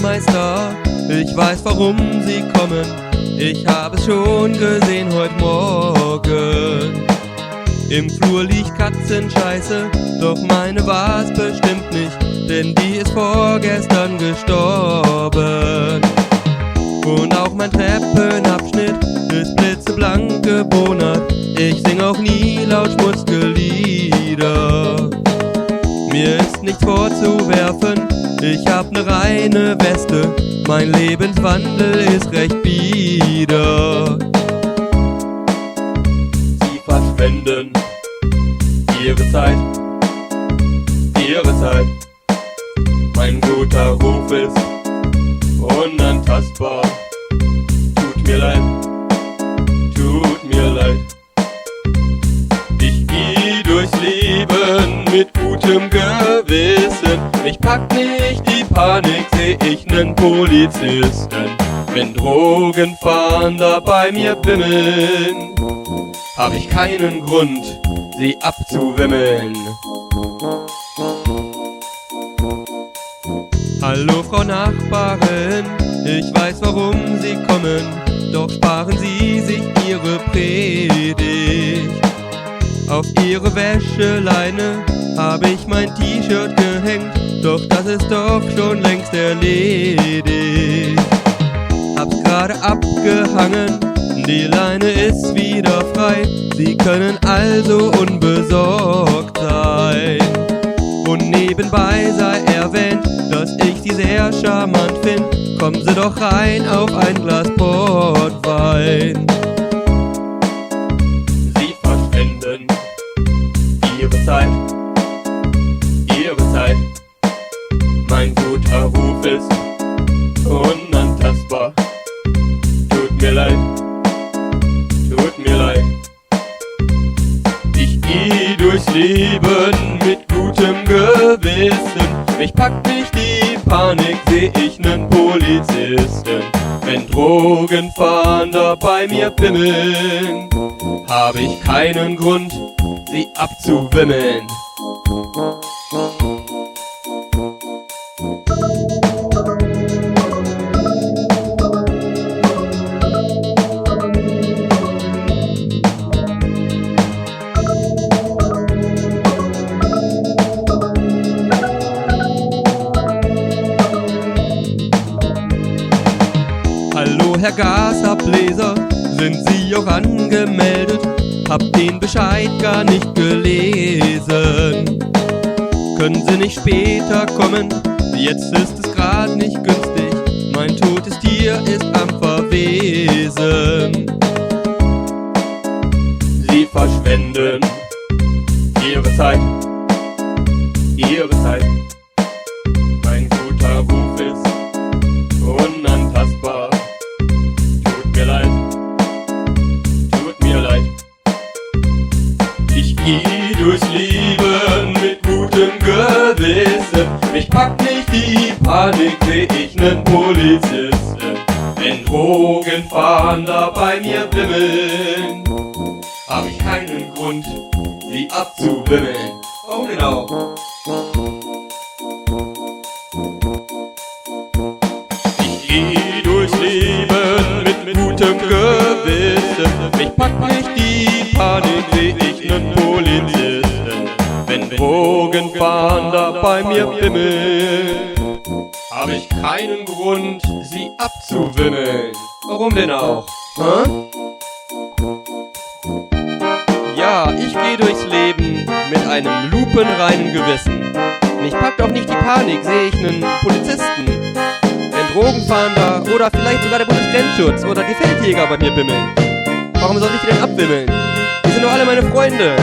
Hausmeister, ich weiß, warum sie kommen. Ich habe es schon gesehen heute Morgen. Im Flur liegt Katzenscheiße, doch meine war's bestimmt nicht, denn die ist vorgestern gestorben. Und auch mein Treppenabschnitt ist blitzeblank gebonert. Ich sing auch nie laut schmutzige Lieder. Mir ist nichts vorzuwerfen, ich hab ne reine Weste. Mein Lebenswandel ist recht bieder. Sie verschwenden ihre Zeit. Mein guter Ruf ist unantastbar. Tut mir leid. Ich geh durchs Leben mit gutem Gewissen. Mich packt nicht die Panik, seh ich nen Polizisten. Wenn Drogenfahnder bei mir bimmeln, hab ich keinen Grund, sie abzuwimmeln. Hallo Frau Nachbarin, ich weiß, warum Sie kommen, doch sparen Sie sich Ihre Predigt. Auf Ihre Wäscheleine habe ich mein T-Shirt gehängt, doch das ist doch schon längst erledigt. Hab's gerade abgehangen, die Leine ist wieder frei, Sie können also unbesorgt sein. Und nebenbei sei erwähnt, dass ich sie sehr charmant find. Kommen Sie doch rein auf ein Glas Portwein. Sie verschwenden ihre Zeit. Mein guter Ruf ist unantastbar. Tut mir leid. Ich geh durchs Leben mit gutem Gewissen. Mich packt nicht die Panik, seh ich nen Polizisten. Wenn Drogenfahnder bei mir bimmeln, hab ich keinen Grund, sie abzuwimmeln. Hallo Herr Gasableser, sind Sie auch angemeldet? Hab den Bescheid gar nicht gelesen. Können Sie nicht später kommen? Jetzt ist es grad nicht günstig. Mein totes Tier ist am Verwesen. Sie verschwenden ihre Zeit. Mein guter Ruf ist unantastbar. Tut mir leid. Ich geh durchs Leben mit gutem Gewissen. Mich packt nicht die Panik, seh ich nen Polizisten. Wenn Drogenfahnder bei mir bimmeln, hab ich keinen Grund, sie abzuwimmeln. Oh genau. Ich geh durchs Leben mit gutem Gewissen. Mich packt nicht die Panik, seh ich nen Polizisten. Wenn Drogenfahnder bei mir bimmeln, hab ich keinen Grund, sie abzuwimmeln. Warum denn auch? Ja, ich geh durchs Leben mit einem lupenreinen Gewissen. Mich packt auch nicht die Panik, seh ich nen Polizisten. Wenn Drogenfahnder oder vielleicht sogar der Bundesgrenzschutz oder die Feldjäger bei mir bimmeln, warum soll ich die denn abwimmeln? Die sind doch alle meine Freunde.